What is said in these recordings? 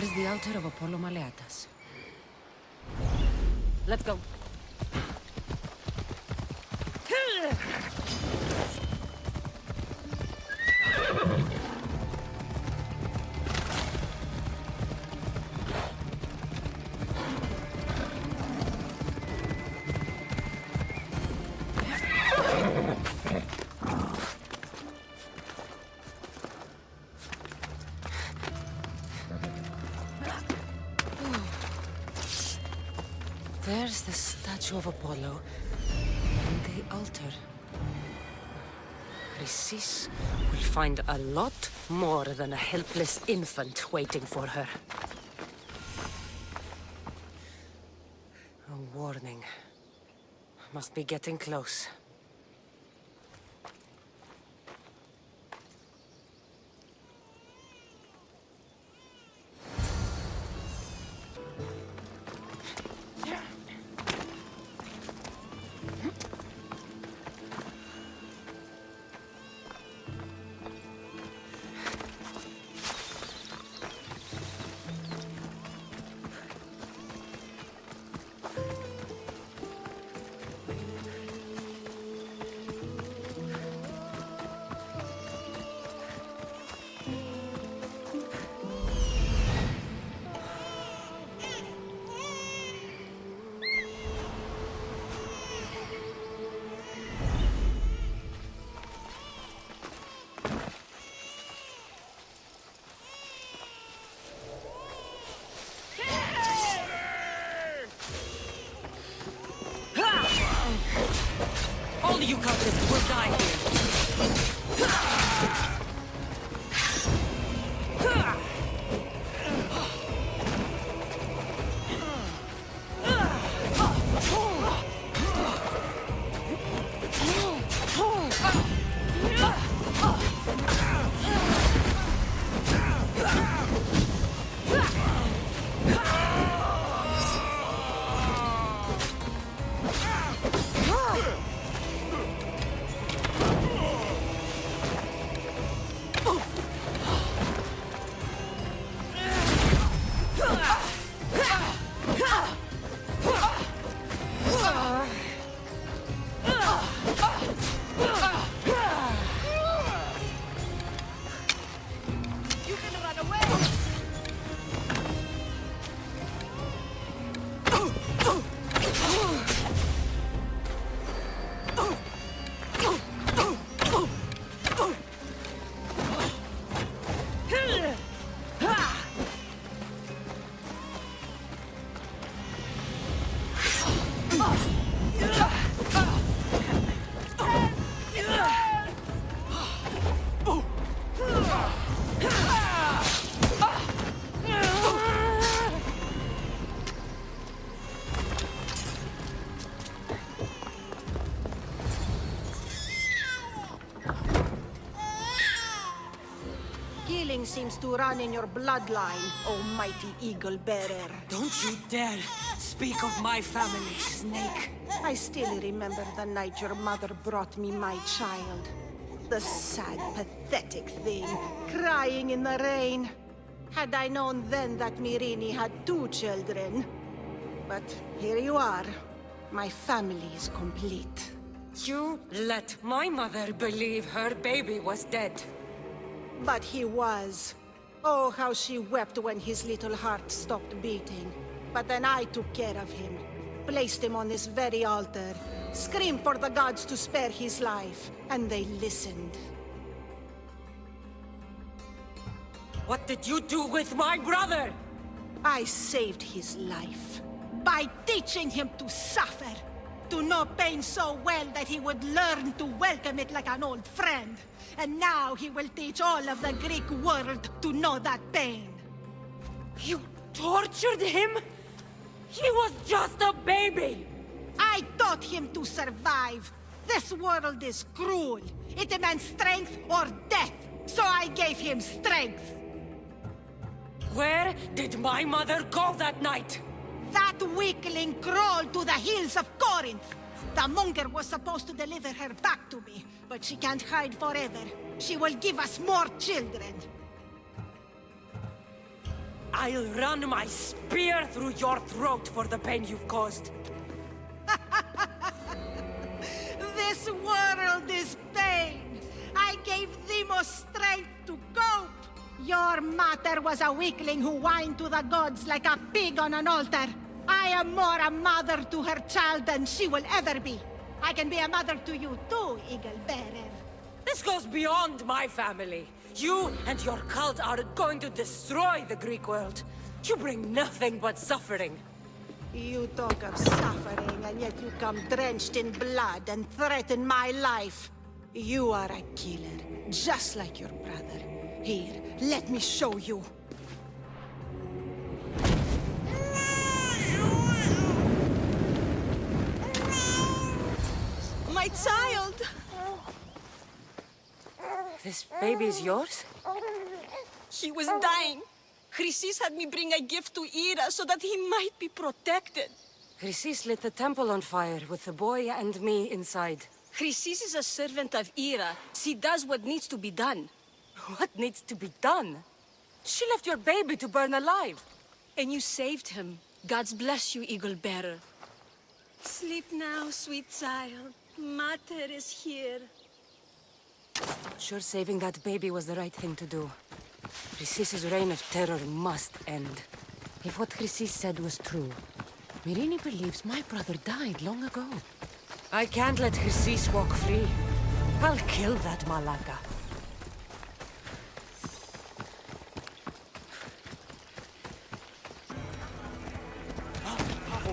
There's the altar of Apollo Maleatas. Let's go. There's the statue of Apollo, and the altar. Chrysis will find a lot more than a helpless infant waiting for her. A warning. Must be getting close. All you cultists will die here. Killing seems to run in your bloodline, oh mighty eagle bearer. Don't you dare speak of my family, Snake. I still remember the night your mother brought me my child. The sad, pathetic thing, crying in the rain. Had I known then that Myrini had 2 children. But here you are. My family is complete. You let my mother believe her baby was dead. But he was. Oh, how she wept when his little heart stopped beating. But then I took care of him. Placed him on this very altar. Screamed for the gods to spare his life. And they listened. What did you do with my brother? I saved his life. By teaching him to suffer. To know pain so well that he would learn to welcome it like an old friend. And now he will teach all of the Greek world to know that pain. You tortured him? He was just a baby! I taught him to survive. This world is cruel. It demands strength or death. So I gave him strength. Where did my mother go that night? That weakling crawled to the hills of Corinth. The monger was supposed to deliver her back to me, but she can't hide forever. She will give us more children. I'll run my spear through your throat for the pain you've caused. This world is pain. I gave Demos strength to cope. Your mater was a weakling who whined to the gods like a pig on an altar. I am more a mother to her child than she will ever be. I can be a mother to you too, Eagle Bearer. This goes beyond my family. You and your cult are going to destroy the Greek world. You bring nothing but suffering. You talk of suffering, and yet you come drenched in blood and threaten my life. You are a killer, just like your brother. Here, let me show you. My child! This baby is yours? He was dying. Chrysis had me bring a gift to Ira so that he might be protected. Chrysis lit the temple on fire with the boy and me inside. Chrysis is a servant of Ira. She does what needs to be done. What needs to be done? She left your baby to burn alive. And you saved him. God's bless you, Eagle Bearer. Sleep now, sweet child. Mater is here. Sure, saving that baby was the right thing to do. Chrysis' reign of terror must end. If what Chrysis said was true, Myrini believes my brother died long ago. I can't let Chrysis walk free. I'll kill that Malaka.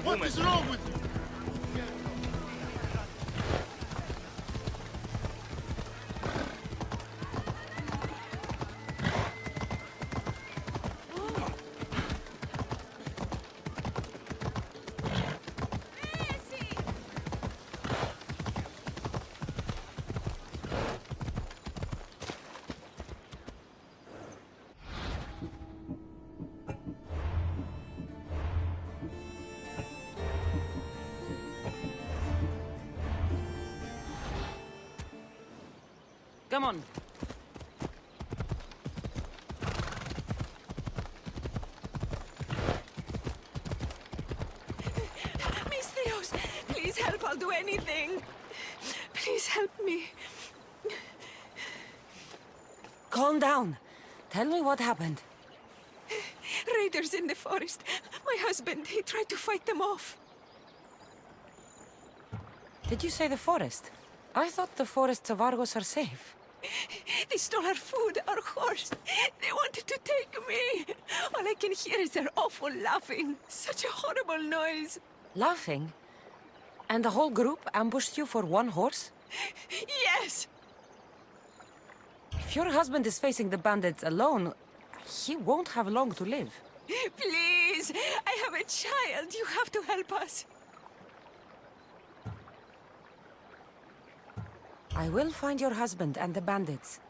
What is wrong with you? Come on. Mistrios, please help. I'll do anything. Please help me. Calm down. Tell me what happened. Raiders in the forest. My husband, he tried to fight them off. Did you say the forest? I thought the forests of Argos are safe. They stole our food, our horse. They wanted to take me. All I can hear is their awful laughing. Such a horrible noise. Laughing? And the whole group ambushed you for one horse? Yes! If your husband is facing the bandits alone, he won't have long to live. Please! I have a child. You have to help us. I will find your husband and the bandits.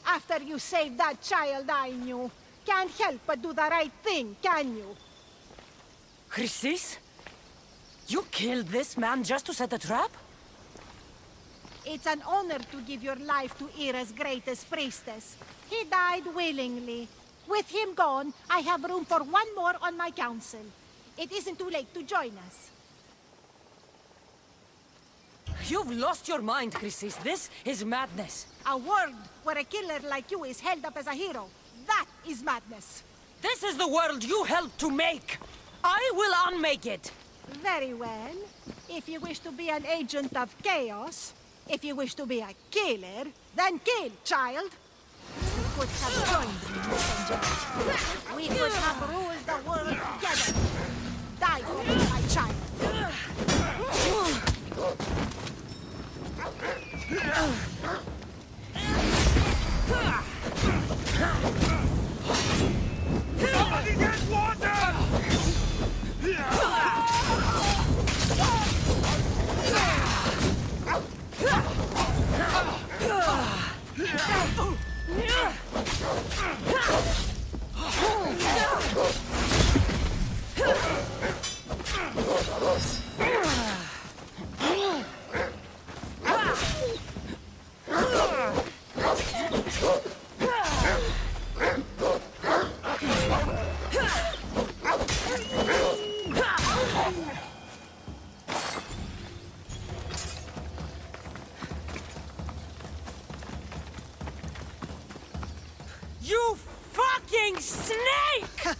After you saved that child I knew, can't help but do the right thing, can you? Chrysis? You killed this man just to set a trap? It's an honor to give your life to Ira's greatest priestess. He died willingly. With him gone, I have room for one more on my council. It isn't too late to join us. You've lost your mind, Chrysis. This is madness. A world where a killer like you is held up as a hero. That is madness. This is the world you helped to make. I will unmake it. Very well. If you wish to be an agent of chaos, if you wish to be a killer, then kill, child. We could have joined me, messenger. We could have ruled the world together. Die for me, my child. Somebody get water! You fucking snake!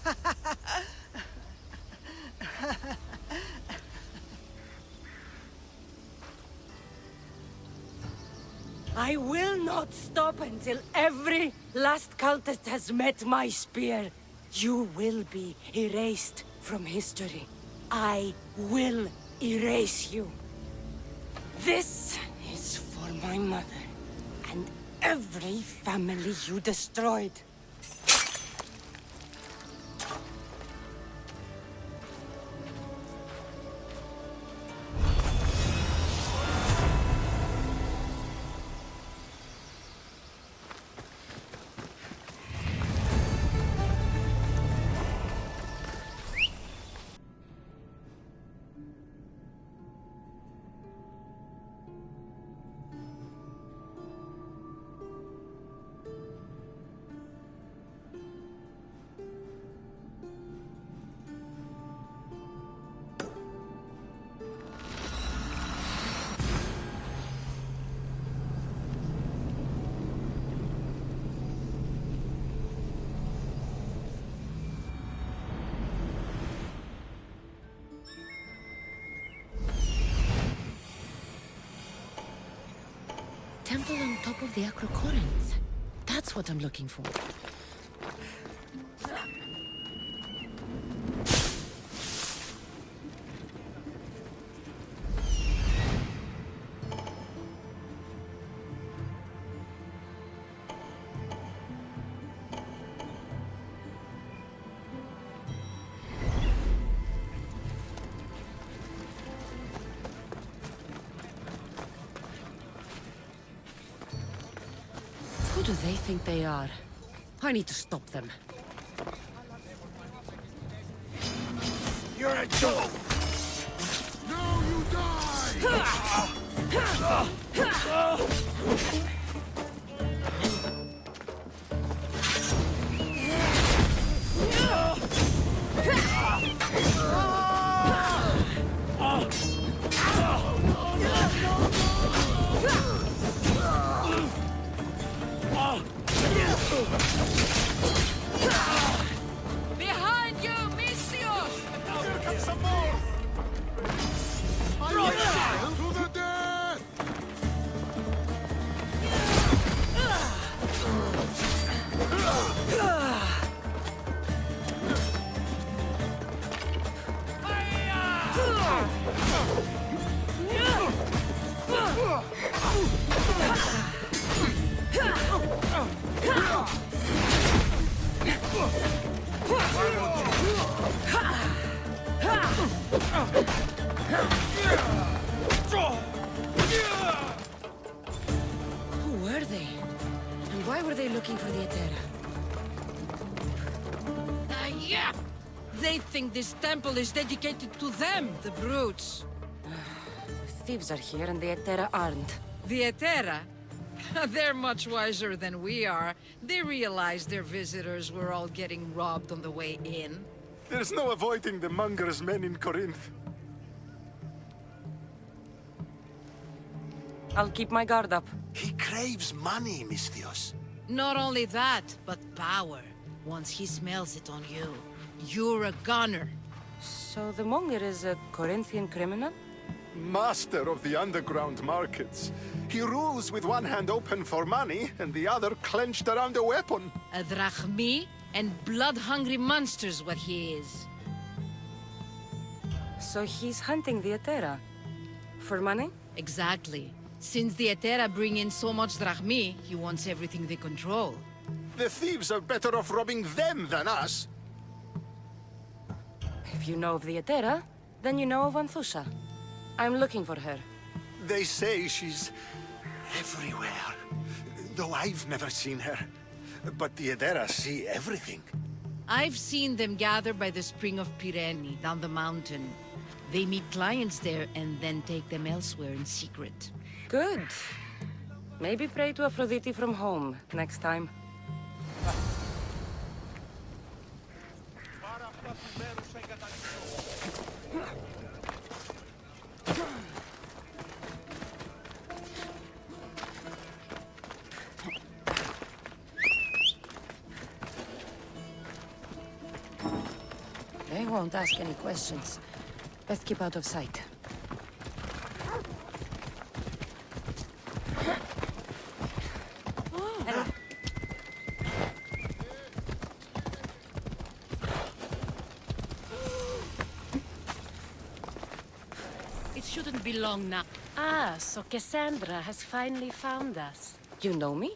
I will not stop until every last cultist has met my spear. You will be erased from history. I will erase you. This is for my mother and every family you destroyed. Temple on top of the Acrocorinth. That's what I'm looking for. Who do they think they are? I need to stop them. You're a joke! Now you die! Behind you, Misios! Here comes some more! I will die to the death! Who were they? And why were they looking for the Etera? Yeah! They think this temple is dedicated to them, the brutes. The thieves are here and the Etera aren't. The Etera? They're much wiser than we are. They realized their visitors were all getting robbed on the way in. There's no avoiding the monger's men in Corinth. I'll keep my guard up. He craves money, Misthios. Not only that, but power. Once he smells it on you, you're a gunner. So the Monger is a Corinthian criminal? Master of the underground markets. He rules with one hand open for money and the other clenched around a weapon. A drachmi and blood-hungry monster's what he is. So he's hunting the Etera? For money? Exactly. Since the Etera bring in so much drachmi, he wants everything they control. The thieves are better off robbing them than us. If you know of the Etera, then you know of Anthusha. I'm looking for her. They say she's everywhere. though I've never seen her. But the Edera see everything. I've seen them gather by the spring of Pirene, down the mountain. They meet clients there and then take them elsewhere in secret. Good. Maybe pray to Aphrodite from home next time. They won't ask any questions. Best keep out of sight. It shouldn't be long now. Ah, so Cassandra has finally found us. You know me?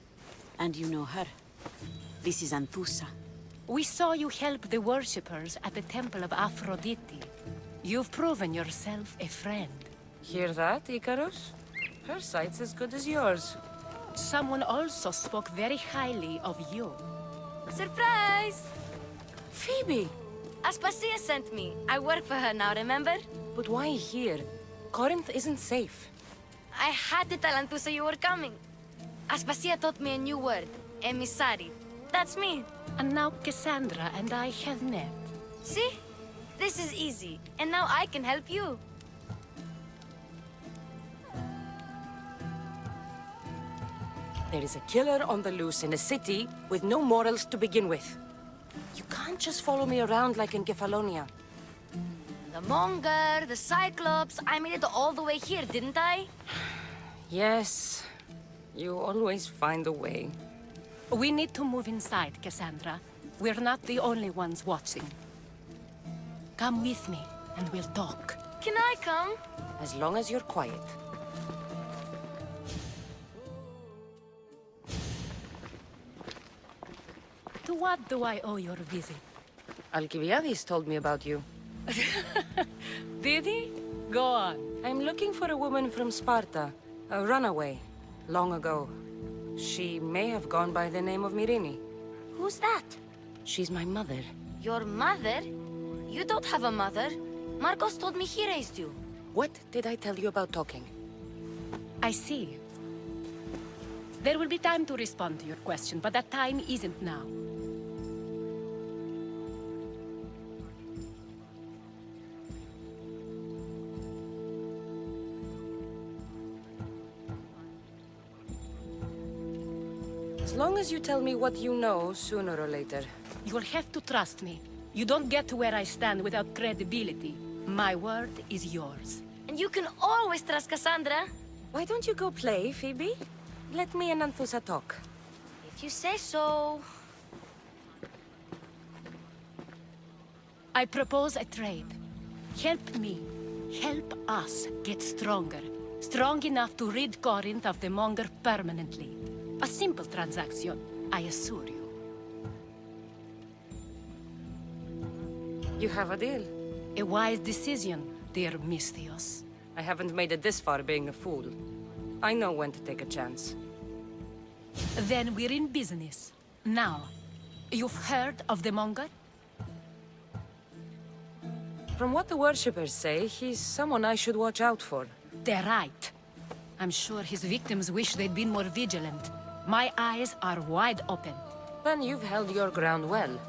And you know her. This is Anthusa. We saw you help the worshippers at the Temple of Aphrodite. You've proven yourself a friend. Hear that, Icarus? Her sight's as good as yours. Someone also spoke very highly of you. Surprise! Phoebe! Aspasia sent me. I work for her now, remember? But why here? Corinth isn't safe. I had to tell Anthusa you were coming. Aspasia taught me a new word. Emissary. That's me. And now Cassandra and I have met. See? This is easy. And now I can help you. There is a killer on the loose in a city with no morals to begin with. You can't just follow me around like in Kefalonia. The Monger, the Cyclops. I made it all the way here, didn't I? Yes, you always find a way. We need to move inside, Cassandra. We're not the only ones watching. Come with me, and we'll talk. Can I come? As long as you're quiet. To what do I owe your visit? Alcibiades told me about you. Did he? Go on. I'm looking for a woman from Sparta. A runaway. Long ago. She may have gone by the name of Myrine. Who's that? She's my mother. Your mother? You don't have a mother. Marcos told me he raised you. What did I tell you about talking? I see. There will be time to respond to your question, but that time isn't now. As long as you tell me what you know, sooner or later. You will have to trust me. You don't get to where I stand without credibility. My word is yours. And you can always trust Cassandra. Why don't you go play, Phoebe? Let me and Anthusa talk. If you say so. I propose a trade. Help me. Help us get stronger. Strong enough to rid Corinth of the Monger permanently. A simple transaction, I assure you. You have a deal. A wise decision, dear Misthios. I haven't made it this far being a fool. I know when to take a chance. Then we're in business. Now, you've heard of the Monger? From what the worshippers say, he's someone I should watch out for. They're right. I'm sure his victims wish they'd been more vigilant. My eyes are wide open. Then you've held your ground well.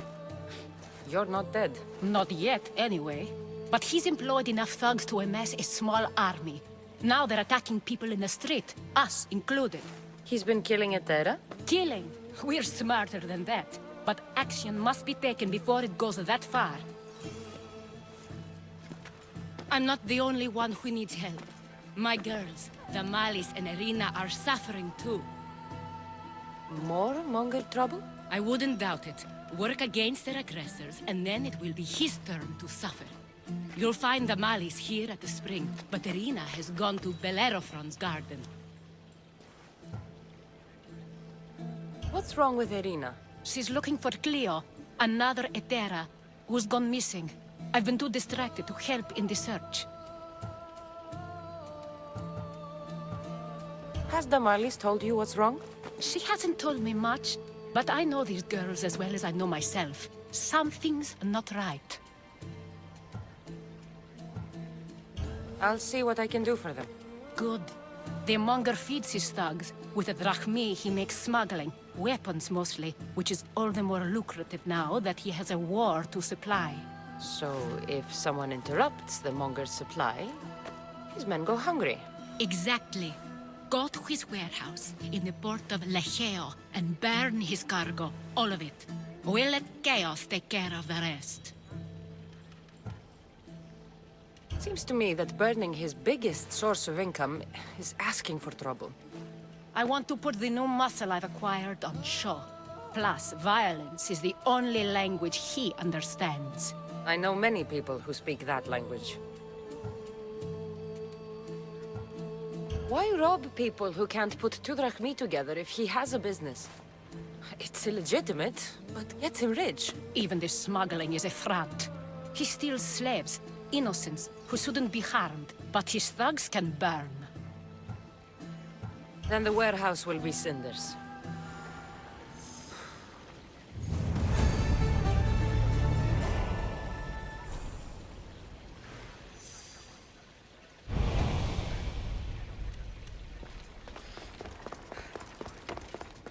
You're not dead. Not yet, anyway. But he's employed enough thugs to amass a small army. Now they're attacking people in the street, us included. He's been killing Etera? Killing? We're smarter than that. But action must be taken before it goes that far. I'm not the only one who needs help. My girls, Damalis and Irina, are suffering too. More Monger trouble? I wouldn't doubt it. Work against their aggressors, and then it will be his turn to suffer. You'll find Damalis here at the spring, but Irina has gone to Bellerophon's garden. What's wrong with Irina? She's looking for Cleo, another Etera, who's gone missing. I've been too distracted to help in the search. Has Damalis told you what's wrong? She hasn't told me much, but I know these girls as well as I know myself. Something's not right. I'll see what I can do for them. Good. The monger feeds his thugs. With the drachmi, he makes smuggling. Weapons, mostly, which is all the more lucrative now that he has a war to supply. So, if someone interrupts the monger's supply, his men go hungry. Exactly. Go to his warehouse in the port of Lecheo and burn his cargo, all of it. We'll let chaos take care of the rest. Seems to me that burning his biggest source of income is asking for trouble. I want to put the new muscle I've acquired on show. Plus, violence is the only language he understands. I know many people who speak that language. Why rob people who can't put 2 drachmi together if he has a business? It's illegitimate, but gets him rich. Even the smuggling is a front. He steals slaves, innocents, who shouldn't be harmed, but his thugs can burn. Then the warehouse will be cinders.